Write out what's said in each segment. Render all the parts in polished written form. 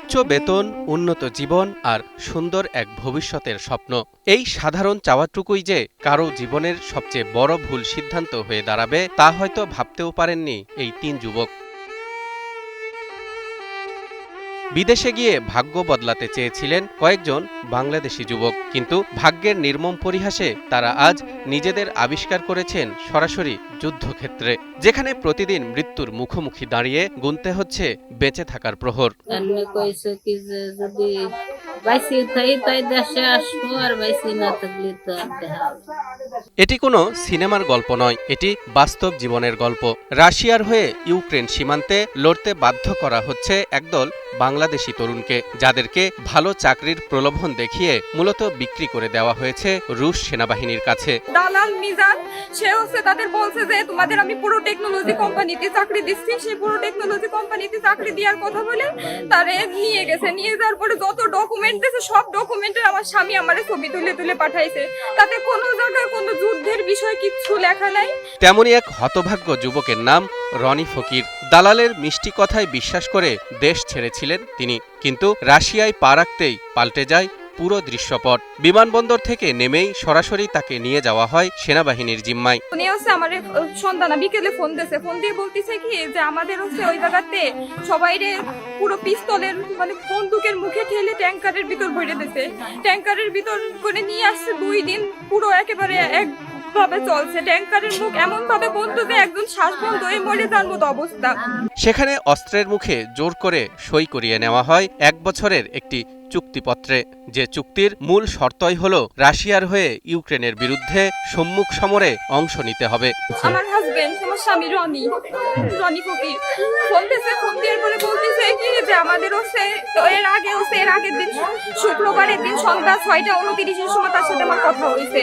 উচ্চ বেতন, উন্নত জীবন আর সুন্দর এক ভবিষ্যতের স্বপ্ন, এই সাধারণ চাওয়াটুকুই যে কারো জীবনের সবচেয়ে বড় ভুল সিদ্ধান্ত হয়ে দাঁড়াবে তা হয়তো ভাবতেও পারেননি এই তিন যুবক। বিদেশে গিয়ে ভাগ্য বদলাতে চেয়েছিলেন কয়েকজন বাংলাদেশি যুবক, কিন্তু ভাগ্যের নির্মম পরিহাসে তারা আজ নিজেদের আবিষ্কার করেছেন সরাসরি যুদ্ধক্ষেত্রে, যেখানে প্রতিদিন মৃত্যুর মুখোমুখি দাঁড়িয়ে গুনতে হচ্ছে বেঁচে থাকার প্রহর। এটি কোনো সিনেমার গল্প নয়, এটি বাস্তব জীবনের গল্প। রাশিয়ার হয়ে ইউক্রেন সীমান্তে লড়তে বাধ্য করা হচ্ছে একদল বাংলাদেশি তরুণকে, যাদেরকে ভালো চাকরির প্রলোভন দেখিয়ে মূলত বিক্রি করে দেওয়া হয়েছে রুশ সেনাবাহিনীর কাছে। দালাল মিজান সে হচ্ছে তাদের বলছে যে তোমাদের আমি পুরো টেকনোলজি কোম্পানিতে চাকরি দিচ্ছি, সেই পুরো টেকনোলজি কোম্পানিতে চাকরি দেওয়ার কথা বলে তারে নিয়ে গেছে। নিয়ে যাওয়ার পরে যত ডকুমেন্ট দিয়েছে সব ডকুমেন্টের আমার স্বামী আমারে ছবি তুলে তুলে পাঠাইছে, তাতে কোনো জায়গায় কোনো যুদ্ধের বিষয় কিচ্ছু লেখা নাই। তেমনই এক হতভাগ্য যুবকের নাম রনি ফকির। দালালের মিষ্টি কথায় বিশ্বাস করে দেশ ছেড়েছিলেন তিনি, কিন্তু রাশিয়ায় পা রাখতেই পাল্টে যায় পুরো দৃশ্যপট। বিমানবন্দর থেকে নেমেই সরাসরি তাকে নিয়ে যাওয়া হয় সেনাবাহিনীর জিম্মায়। উনি হচ্ছে আমার সন্তানা বিকেলে ফোন দিয়েছে, ফোন দিয়ে বলতেছে কি যে আমাদের হচ্ছে ওই জায়গাতে সবাইরে পুরো পিস্তলের মানে বন্দুকের মুখে ঠেলে ট্যাঙ্কারের ভিতর ভরে দিয়েছে, ট্যাঙ্কারের ভিতর করে নিয়ে আসছে। 2 দিন পুরো একেবারে ভাবে চলছে, ট্যাঙ্কারের মুখ এমন ভাবে বন্ধ যে একজন শ্বাস বন্ধ হয়ে মরে যাওয়ার মতো অবস্থা। সেখানে অস্ত্রের মুখে জোর করে সই করিয়ে নেওয়া হয় 1 বছরের একটি চুক্তিপত্রে, যে চুক্তির মূল শর্তই হল রাশিয়ার হয়ে ইউক্রেনের বিরুদ্ধে সম্মুখ সমরে অংশ নিতে হবে। আমার হাজবেন্ড, আমার স্বামী রনি ফকির ফোন দিয়েছে, ফোন দেওয়ার পরে বলতেছে কি যে আমাদের হচ্ছে এর আগের দিন শুক্রবারের দিন সন্ধ্যা 6:29-এর সময় তার সাথে আমার কথা হয়েছে।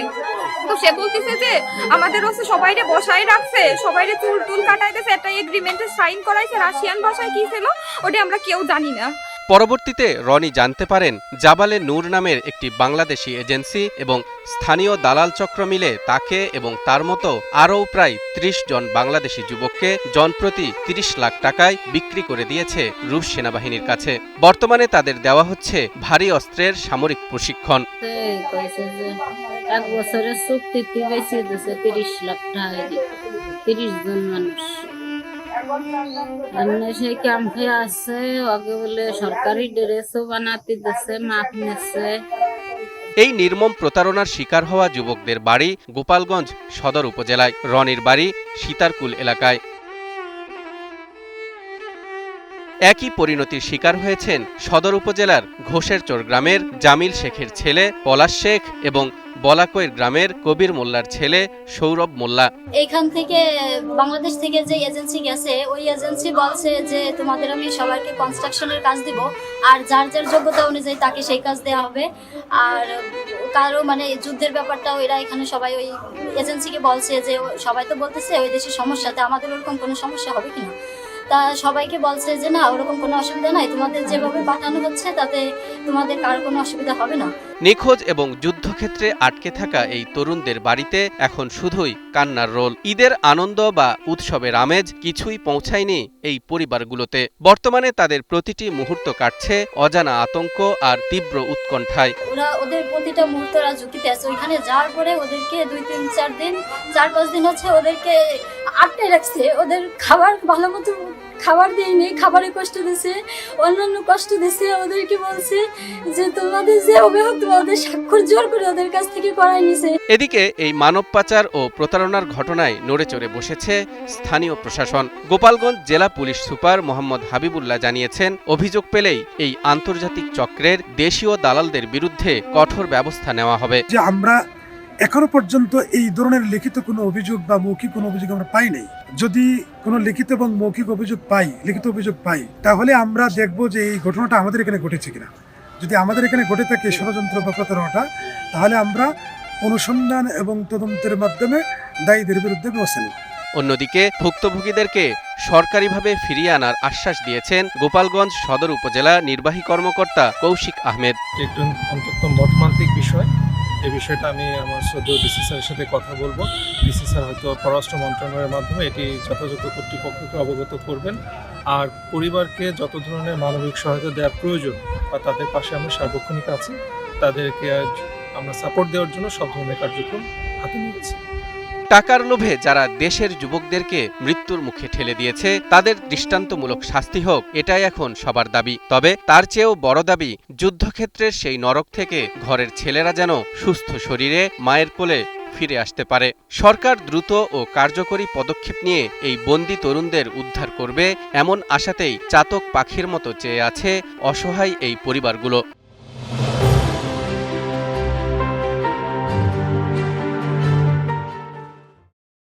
তো সে বলতেছে যে আমাদের হচ্ছে সবাইরে বসায় রাখছে, সবাইরে চুল কাটাইতেছে, একটা এগ্রিমেন্টে সাইন করাইছে, রাশিয়ান ভাষায় কি ছিল ওটা আমরা কেউ জানি না। পরবর্তীতে রনি জানতে পারেন জাবালে নূর নামের একটি বাংলাদেশি এজেন্সি এবং স্থানীয় দালাল চক্র মিলে তাকে এবং তার মতো আরও প্রায় 30 জন বাংলাদেশি যুবককে জনপ্রতি 30 লাখ টাকায় বিক্রি করে দিয়েছে রুশ সেনাবাহিনীর কাছে। বর্তমানে তাদের দেওয়া হচ্ছে ভারী অস্ত্রের সামরিক প্রশিক্ষণ। 1 বছরের চুক্তিতে বেশি দিচ্ছে 30 লাখ টাকা দিয়ে 30 জন মানুষ। সেই ক্যাম্পে আছে, আগে বলে সরকারি ড্রেসও বানাতে দিচ্ছে, মাপ নিচ্ছে। এই নির্মম প্রতারণার শিকার হওয়া যুবকদের বাড়ি গোপালগঞ্জ সদর উপজেলায়, রনির বাড়ি সীতারকুল এলাকায়। একই পরিণতির শিকার হয়েছেন সদর উপজেলার ঘোষেরচর গ্রামের জামিল শেখের ছেলে পলাশ শেখ এবং বলাকৈর গ্রামের কবির মোল্লার ছেলে সৌরভ মোল্লা। এইখান থেকে বাংলাদেশ থেকে যে এজেন্সি গেছে, ওই এজেন্সি বলছে যে তোমাদের আমি সবাইকে কনস্ট্রাকশনের কাজ দিব, আর যার যার যোগ্যতা অনুযায়ী তাকে সেই কাজ দেওয়া হবে। আর কারো মানে যুদ্ধের ব্যাপারটাও এরা এখানে সবাই ওই এজেন্সিকে বলছে যে সবাই তো বলতেছে ওই দেশের সমস্যাতে আমাদের ওরকম কোনো সমস্যা হবে কিনা। তা সবাইকে বলছে যে না, ওরকম কোনো অসুবিধা নাই, তোমাদের যেভাবে পাঠানো হচ্ছে তাতে তোমাদের কারো কোনো অসুবিধা হবে না। নিখোঁজ এবং যুদ্ধক্ষেত্রে আটকে থাকা এই তরুণদের বাড়িতে এখন শুধুই কান্নার রোল। ঈদের আনন্দ বা উৎসবের আমেজ কিছুই পৌঁছায়নি এই পরিবারগুলোতে। বর্তমানে তাদের প্রতিটি মুহূর্ত কাটছে অজানা আতঙ্ক আর তীব্র উৎকণ্ঠায়। ওদের প্রতিটা মুহূর্ত ঝুঁকিতে আছে। ওইখানে যাওয়ার পরে ওদেরকে 4-5 দিন হচ্ছে ওদেরকে আটকে রাখছে, ওদের খাবার ভালো মতো খাবার দেয়নি, খাবারে কষ্ট দিছে, অন্যান্য কষ্ট দিছে। ওদেরকে বলছে যে তোমাদের যে অভিযোগ তোমাদের স্বাক্ষর জোর করে ওদের কাছ থেকে করাই নিছে। এদিকে এই মানব পাচার ও প্রতারণার ঘটনায় নড়েচড়ে বসেছে স্থানীয় প্রশাসন। গোপালগঞ্জ জেলা পুলিশ সুপার মোহাম্মদ হাবিবুল্লাহ জানিয়েছেন, অভিযোগ পেলেই এই আন্তর্জাতিক চক্রের দেশীয় দালালদের বিরুদ্ধে কঠোর ব্যবস্থা নেওয়া হবে। যে আমরা এখনো পর্যন্ত এই ধরনের লিখিত কোনো অভিযোগ বা মৌখিক কোনো অভিযোগ আমরা পাই নাই। যদি কোনো লিখিত এবং মৌখিক লিখিত অভিযোগ পাই, তাহলে আমরা দেখব যে এই ঘটনাটা আমাদের এখানে ঘটেছে কিনা। যদি আমাদের এখানে ঘটে থাকে ষড়যন্ত্র বা প্রতারণাটা, তাহলে আমরা অনুসন্ধান এবং তদন্তের মাধ্যমে দায়ীদের বিরুদ্ধে ব্যবস্থা নেব। অন্যদিকে ভুক্তভোগীদেরকে সরকারিভাবে ফিরিয়ে আনার আশ্বাস দিয়েছেন গোপালগঞ্জ সদর উপজেলা নির্বাহী কর্মকর্তা কৌশিক আহমেদ। একটু অন্তত মর্মান্তিক বিষয়, এই বিষয়টা আমি আমার শ্রদ্ধেয় ডিসি স্যারের সাথে কথা বলবো। ডিসি স্যার হয়তো পররাষ্ট্র মন্ত্রণালয়ের মাধ্যমে এটি যথাযথ কর্তৃপক্ষকে অবগত করবেন। আর পরিবারকে যত ধরনের মানবিক সহায়তা দেওয়ার প্রয়োজন বা তাদের পাশে আমরা সার্বক্ষণিক আছি, তাদেরকে আমরা সাপোর্ট দেওয়ার জন্য সব ধরনের কার্যক্রম হাতে নিয়েছি। টাকার লোভে যারা দেশের যুবকদেরকে মৃত্যুর মুখে ঠেলে দিয়েছে তাদের দৃষ্টান্তমূলক শাস্তি হোক, এটাই এখন সবার দাবি। তবে তার চেয়েও বড় দাবি, যুদ্ধক্ষেত্রের সেই নরক থেকে ঘরের ছেলেরা যেন সুস্থ শরীরে মায়ের কোলে ফিরে আসতে পারে। সরকার দ্রুত ও কার্যকরী পদক্ষেপ নিয়ে এই বন্দী তরুণদের উদ্ধার করবে, এমন আশাতেই চাতক পাখির মতো চেয়ে আছে অসহায় এই পরিবারগুলো।